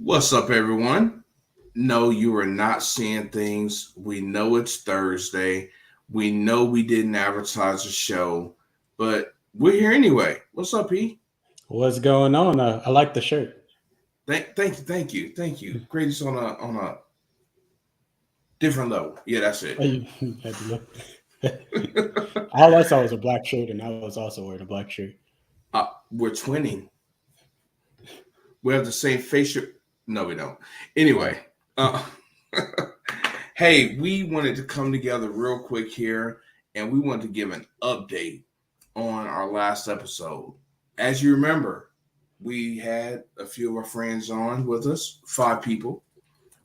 What's up, everyone? No, you are not seeing things. We know it's Thursday. We know we didn't advertise the show, but we're here anyway. What's up, E? What's going on? I like the shirt. Thank you. Greatest on a different level. Yeah, that's it. Had to look. All I saw was a black shirt, and I was also wearing a black shirt. We're twinning. We have the same facial. No, we don't. Anyway, Right. uh, hey, we wanted to come together real quick here, and we wanted to give an update on our last episode. As you remember, we had a few of our friends on with us, five people.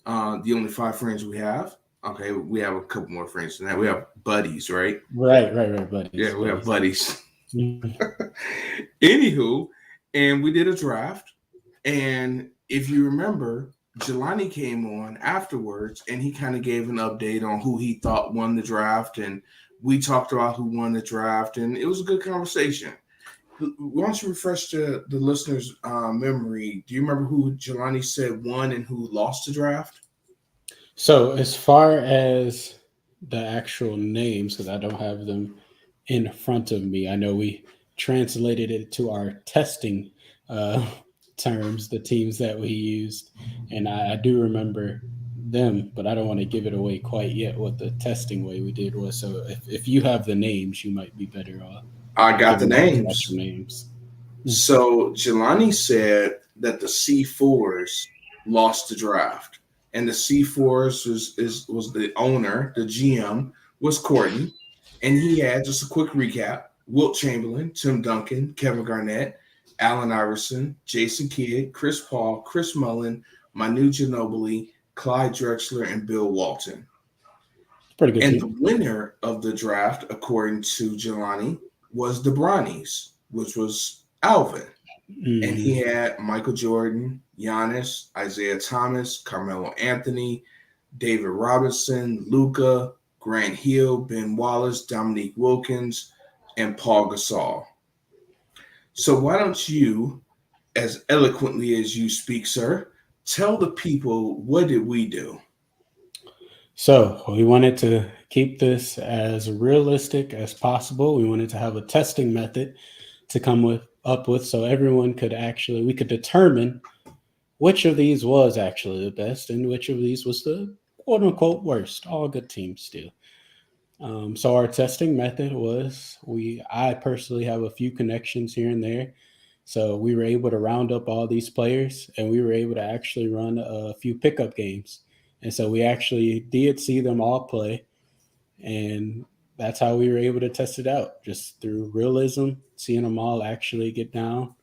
The only five friends we have. Okay, we have a couple more friends than that. We have buddies, right? Right. Buddies, Yeah, we have buddies. buddies. Mhm. Anywho, and we did a draft. And if you remember, Jelani came on afterwards and he kind of gave an update on who he thought won the draft. And we talked about who won the draft. And it was a good conversation. Why don't you refresh the listeners' memory? Do you remember who Jelani said won and who lost the draft? So, as far as the actual names, because I don't have them in front of me, I know we translated it to our testing uh, terms, the teams that we used, and I do remember them, but I don't want to give it away quite yet. What the testing way we did was. So, if you have the names, you might be better off I got the giving out the actual names. names. So Jelani said that the C4s lost the draft, and the C4s was the owner, the GM was Courtney, and he had just a quick recap: Wilt Chamberlain, Tim Duncan, Kevin Garnett, Allen Iverson, Jason Kidd, Chris Paul, Chris Mullen, Manu Ginobili, Clyde Drexler, and Bill Walton. Pretty good And the team. winner of the draft, according to Jelani, was the Bronnies, which was Alvin. And he Mm, had Michael Jordan, Giannis, Isaiah Thomas, Carmelo Anthony, David Robinson, Luca, Grant Hill, Ben Wallace, Dominique Wilkins, and Paul Gasol. So why don't you, as eloquently as you speak, sir, tell the people what did we do? So we wanted to keep this as realistic as possible. We wanted to have a testing method to come with up with so everyone could actually we could determine which of these was actually the best and which of these was the quote unquote worst. All good teams still. So our testing method was I personally have a few connections here and there. So we were able to round up all these players and we were able to actually run a few pickup games. And so we actually did see them all play. And that's how we were able to test it out, just through realism, seeing them all actually get down.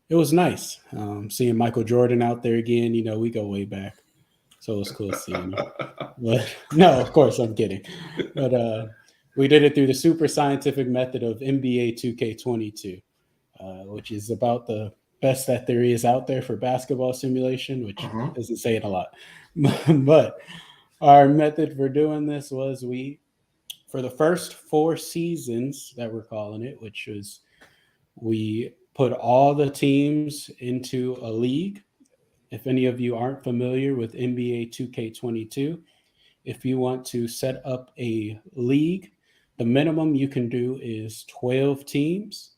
It was nice. Seeing Michael Jordan out there again, we go way back. So it was cool seeing him. But no, of course, I'm kidding. But we did it through the super scientific method of NBA 2K22, which is about the best that there is out there for basketball simulation, which Uh-huh. doesn't say it a lot. But our method for doing this was for the first 4 seasons that we're calling it, which was we put all the teams into a league. If any of you aren't familiar with NBA 2K22, if you want to set up a league, the minimum you can do is 12 teams.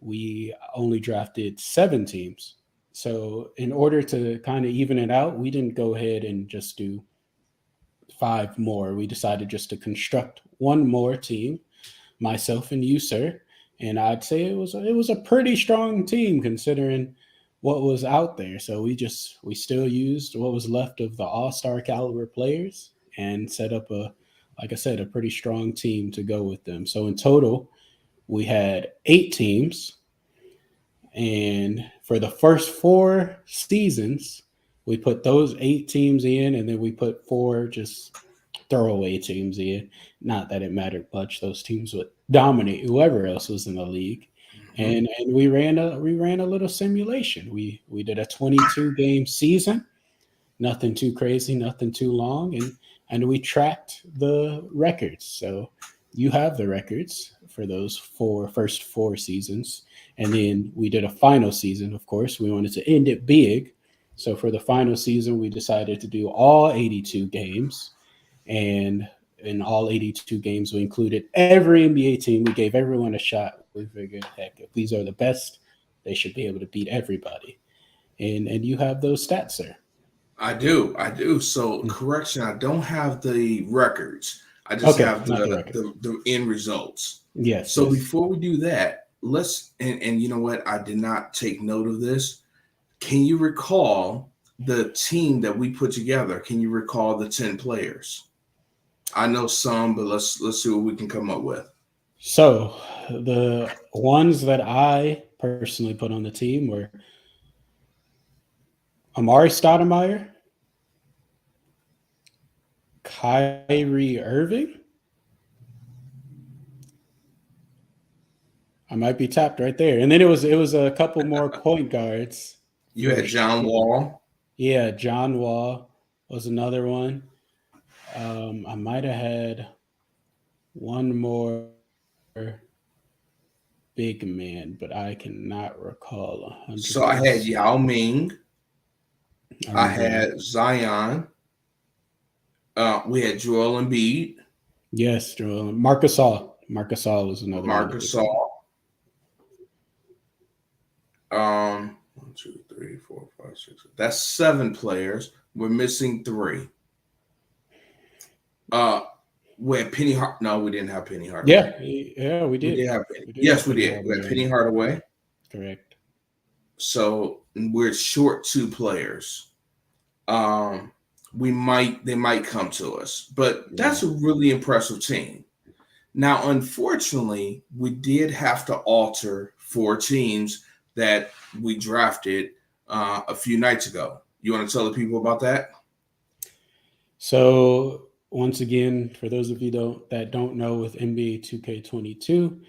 We only drafted 7 teams. So, in order to kind of even it out, we didn't go ahead and just do 5 more. We decided just to construct one more team, myself and you, sir. And I'd say it was a pretty strong team considering what was out there. So we still used what was left of the all star caliber players and set up like I said, a pretty strong team to go with them. So in total, we had 8 teams, and for the first 4 seasons, we put those 8 teams in, and then we put 4 just throwaway teams in. Not that it mattered much; those teams would dominate whoever else was in the league. Mhm. And we ran a little simulation. We did a 22 game season, nothing too crazy, nothing too long, and we tracked the records. So you have the records for those first 4 seasons, and then we did a final season. Of course, we wanted to end it big, So for the final season, we decided to do all 82 games. And in all 82 games, we included every NBA team. We gave everyone a shot. We figured, heck, if these are the best, they should be able to beat everybody. And you have those stats, sir. I do. So correction, I don't have the records. I just Okay, have not the record. the end results. Yes. So yes. before we do that, let's and you know what? I did not take note of this. Can you recall the team that we put together? Can you recall the 10 players? I know some, but let's see what we can come up with. So the ones that I personally put on the team were Amari Stoudemire, Kyrie Irving. I might be tapped right there. And then it was a couple more point guards. You had John Wall. Yeah, John Wall was another one. I might have had one more big man, but I cannot recall 100%. So I had Yao Ming. I had Zion. We had Joel Embiid. Yes, Joel. Marc Gasol. Marc Gasol was another Marc Gasol. 1, 2, 3, 4, 5, 6. That's 7 players. We're missing 3. We had Penny Hard. No, we didn't have Penny Hardaway. Yeah, we did. We did have Penny. Yes, we did. We had Penny Hardaway. Correct. So we're short 2 players. They might come to us, but that's a really impressive team. Now, unfortunately, we did have to alter 4 teams that we drafted a few nights ago. You want to tell the people about that? So once again, for those of you that don't know, with NBA 2K22,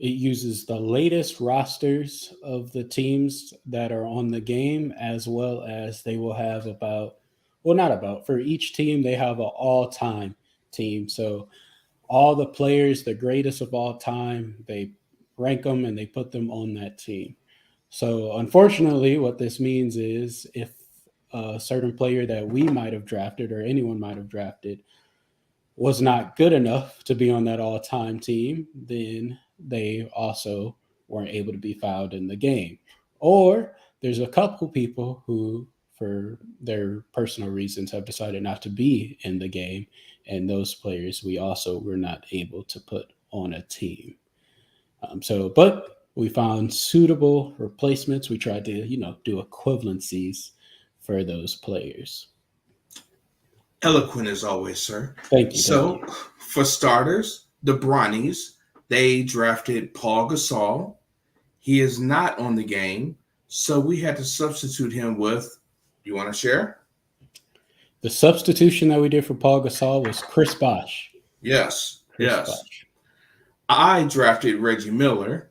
it uses the latest rosters of the teams that are on the game, as well as they will have for each team, they have an all-time team. So all the players, the greatest of all time, they rank them and they put them on that team. So unfortunately, what this means is if a certain player that we might have drafted or anyone might have drafted was not good enough to be on that all-time team, then they also weren't able to be found in the game. Or there's a couple people who, for their personal reasons, have decided not to be in the game, and those players we also were not able to put on a team. But we found suitable replacements. We tried to, do equivalencies for those players. Eloquent as always, sir. Thank you. So, for starters, the Bronnies, they drafted Paul Gasol. He is not on the game, so we had to substitute him with, you want to share? The substitution that we did for Paul Gasol was Chris Bosh. Yes. I drafted Reggie Miller.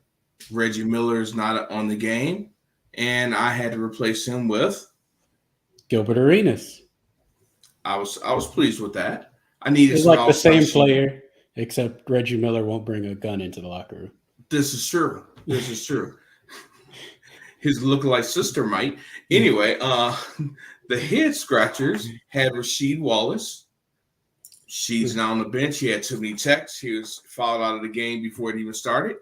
Reggie Miller is not on the game, and I had to replace him with Gilbert Arenas. I was pleased with that. I needed it's like the same player, except Reggie Miller won't bring a gun into the locker room. This is true. His lookalike sister might. Anyway, the head scratchers had Rasheed Wallace. She's now on the bench. He had too many texts. He was fouled out of the game before it even started.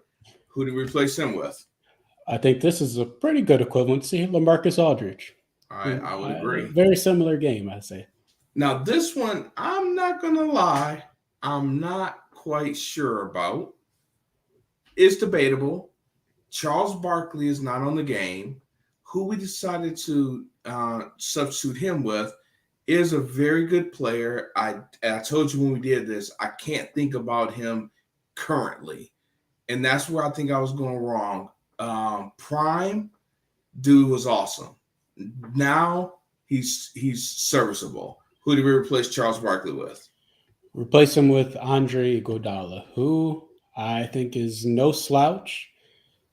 Who did we replace him with? I think this is a pretty good equivalency. LaMarcus Aldridge. I would agree. Very similar game, I say. Now, this one, I'm not going to lie, I'm not quite sure about. It's debatable. Charles Barkley is not on the game. Who we decided to substitute him with is a very good player. I told you when we did this, I can't think about him currently. And that's where I think I was going wrong. Prime dude was awesome. Now he's serviceable. Who did we replace Charles Barkley with? Replace him with Andre Iguodala, who I think is no slouch.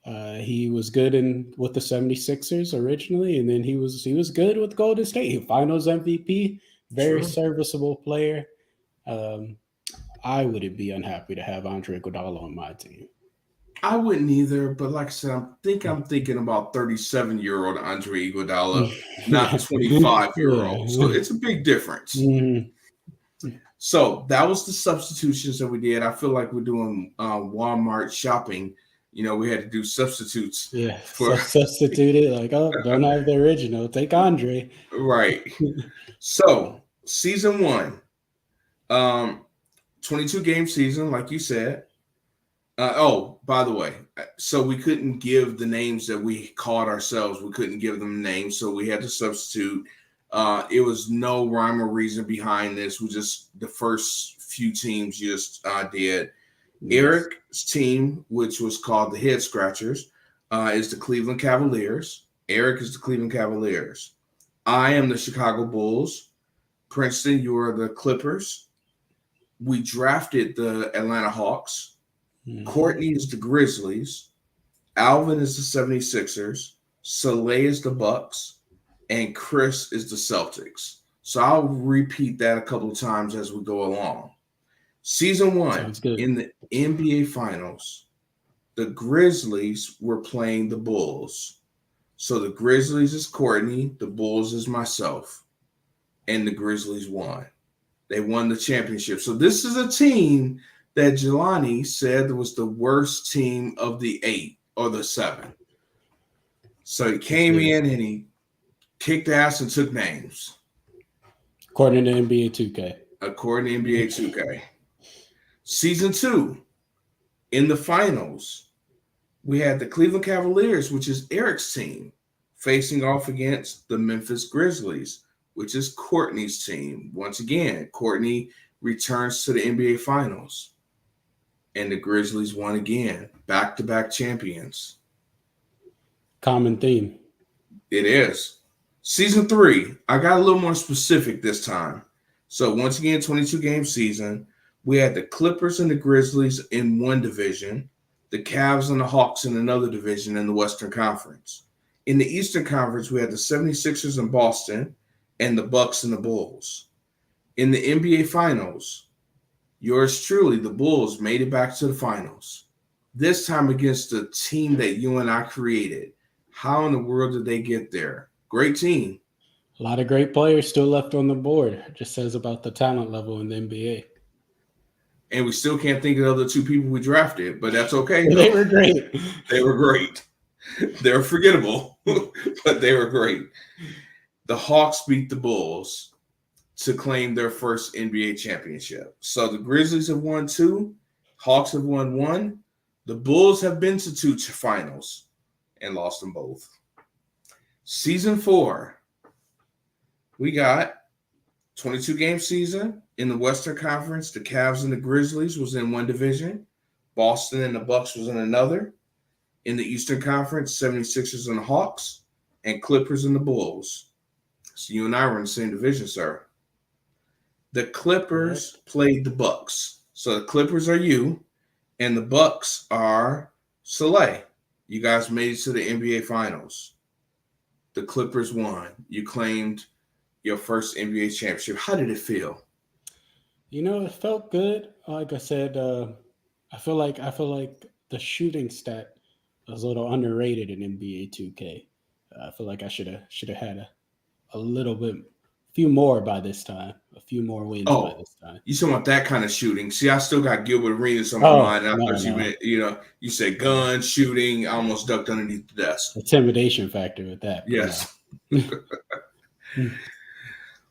He was good with the 76ers originally, and then he was good with Golden State. Finals MVP, very serviceable player. I wouldn't be unhappy to have Andre Iguodala on my team. I wouldn't either, but like I said, I'm thinking about 37-year-old Andre Iguodala, not 25-year-old. So Yeah. it's a big difference. Mhm. So that was the substitutions that we did. I feel like we're doing Walmart shopping. We had to do substitutes Yeah. for Substituted, like, oh, don't have the original. Take Andre. right. So season one, 22 game season, like you said. By the way, so we couldn't give the names that we called ourselves. We couldn't give them names, so we had to substitute. It was no rhyme or reason behind this. We just the first few teams just did. Yes. Eric's team, which was called the Head Scratchers, is the Cleveland Cavaliers. Eric is the Cleveland Cavaliers. I am the Chicago Bulls. Princeton, you are the Clippers. We drafted the Atlanta Hawks. Courtney is the Grizzlies. Alvin is the 76ers. Soleil is the Bucks. And Chris is the Celtics. So I'll repeat that a couple of times as we go along. Season one, in the NBA Finals, the Grizzlies were playing the Bulls. So the Grizzlies is Courtney, the Bulls is myself, and the Grizzlies won. They won the championship. So this is a team that Jelani said was the worst team of the 8 or the 7. So he came in and he kicked ass and took names. According to NBA 2K. According to NBA 2K. Season 2, in the finals, we had the Cleveland Cavaliers, which is Eric's team, facing off against the Memphis Grizzlies, which is Courtney's team. Once again, Courtney returns to the NBA Finals. And the Grizzlies won again. Back-to-back champions. Common theme. It is. Season 3, I got a little more specific this time. So once again, 22-game season. We had the Clippers and the Grizzlies in one division, the Cavs and the Hawks in another division in the Western Conference. In the Eastern Conference, we had the 76ers in Boston and the Bucks and the Bulls. In the NBA Finals, yours truly, the Bulls, made it back to the finals. This time against the team that you and I created. How in the world did they get there? Great team. A lot of great players still left on the board. It just says about the talent level in the NBA. And we still can't think of the other two people we drafted, but that's okay. They were great. They were great. They're forgettable, but they were great. The Hawks beat the Bulls to claim their first NBA championship. So the Grizzlies have won 2. Hawks have won 1. The Bulls have been to 2 finals and lost them both. Season 4, we got 22-game season. In the Western Conference, the Cavs and the Grizzlies was in one division. Boston and the Bucks was in another. In the Eastern Conference, 76ers and the Hawks, and Clippers and the Bulls. So you and I were in the same division, sir. The Clippers played the Bucks. So the Clippers are you, and the Bucks are Soleil. You guys made it to the NBA Finals. The Clippers won. You claimed your first NBA championship. How did it feel? It felt good. Like I said, I feel like the shooting stat was a little underrated in NBA 2K. I feel like I should have had a little bit, few more by this time, a few more wins by this time. You talking about that kind of shooting? See, I still got Gilbert Arenas on my mind. I thought you meant, you said gun shooting. I almost ducked underneath the desk. Intimidation factor with that. Yes.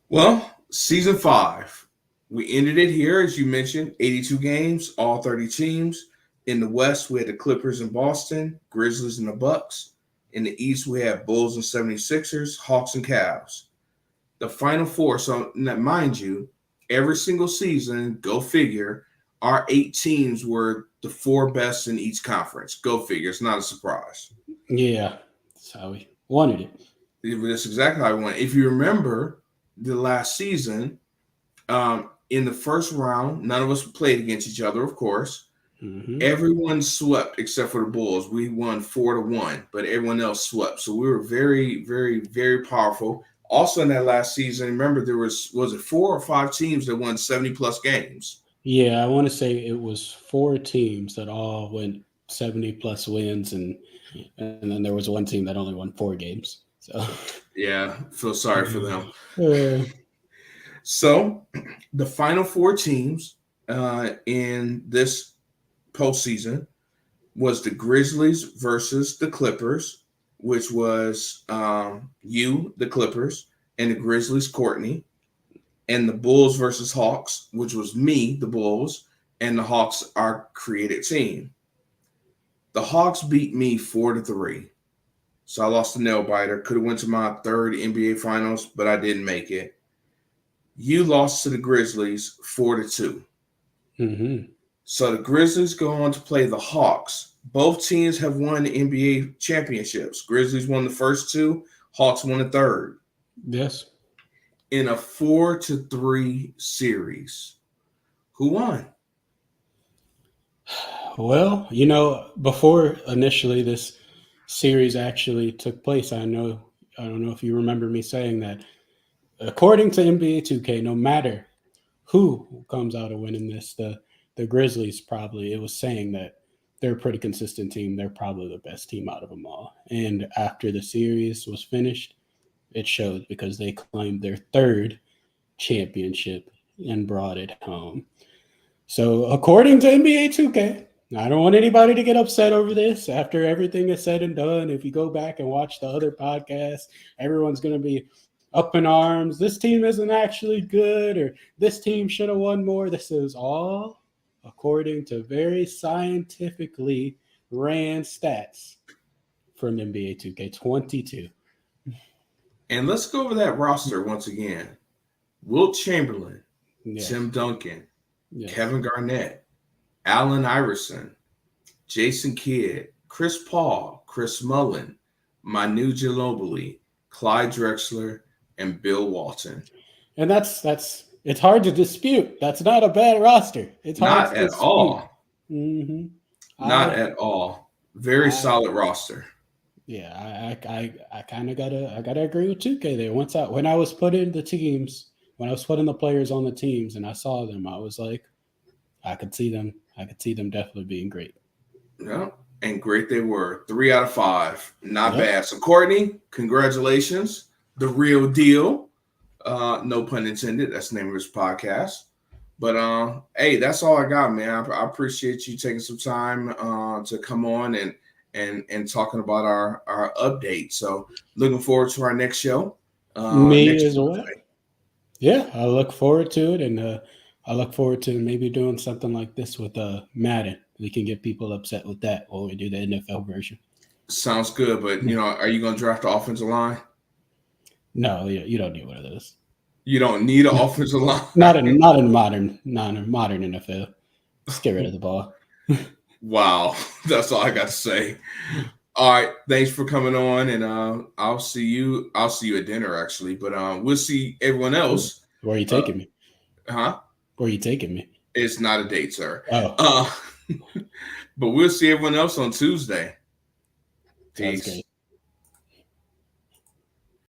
Well, season 5. We ended it here, as you mentioned, 82 games, all 30 teams. In the West, we had the Clippers and Boston, Grizzlies and the Bucks. In the East, we had Bulls and 76ers, Hawks and Cavs. The Final Four, so mind you, every single season, go figure, our 8 teams were the 4 best in each conference. Go figure. It's not a surprise. Yeah, that's how we wanted it. That's exactly how I wanted it. If you remember the last season, in the first round, none of us played against each other, of course. Mm-hmm. Everyone swept except for the Bulls. We won 4-1, but everyone else swept. So we were very, very, very powerful. Also in that last season, remember there was it 4 or 5 teams that won 70-plus games? Yeah, I want to say it was 4 teams that all went 70 plus wins, and then there was one team that only won 4 games. So yeah, feel sorry for them. Uh, So the final 4 teams in this postseason was the Grizzlies versus the Clippers, which was you, the Clippers, and the Grizzlies, Courtney, and the Bulls versus Hawks, which was me, the Bulls, and the Hawks, our created team. The Hawks beat me 4-3. So I lost the nail biter. Could have went to my 3rd NBA Finals, but I didn't make it. You lost to the Grizzlies 4-2. mm-hmm. So the Grizzlies go on to play the Hawks. Both teams have won the NBA championships. Grizzlies won the first 2. Hawks won the third. Yes. In a 4-3 series. Who won? Well, before initially this series actually took place, I don't know if you remember me saying that according to NBA 2K, no matter who comes out of winning this, the Grizzlies probably, it was saying that they're a pretty consistent team. They're probably the best team out of them all. And after the series was finished, it showed because they claimed their 3rd championship and brought it home. So according to NBA 2K, I don't want anybody to get upset over this. After everything is said and done, if you go back and watch the other podcasts, everyone's going to be up in arms. This team isn't actually good, or this team should have won more. This is all according to very scientifically ran stats from NBA 2K22. And let's go over that roster once again. Wilt Chamberlain, Yes. Tim Duncan, Yes. Kevin Garnett, Allen Iverson, Jason Kidd, Chris Paul, Chris Mullin, Manu Ginobili, Clyde Drexler, and Bill Walton. And that's it's hard to dispute. That's not a bad roster. It's hard Not to at dispute. all. Mm-hmm. Not at all. Very solid roster. Yeah, I kind of gotta agree with 2K there. When I was putting the teams, when I was putting the players on the teams, and I saw them, I was like, I could see them definitely being great. Yeah, and great they were. 3 out of 5. Not bad. So Courtney, congratulations. The real deal. No pun intended. That's the name of this podcast. But hey, that's all I got, man. I appreciate you taking some time to come on and talking about our update. So looking forward to our next show. Me as well. Yeah, I look forward to it, and I look forward to maybe doing something like this with Madden. We can get people upset with that while we do the NFL version. Sounds good, but are you going to draft the offensive line? No, you don't need one of those. You don't need an offensive line. Not in modern NFL. Just get rid of the ball. Wow, that's all I got to say. All right, thanks for coming on, and I'll see you at dinner actually. But we'll see everyone else. Where are you taking me? Huh? Where are you taking me? It's not a date, sir. Oh. But we'll see everyone else on Tuesday. Peace.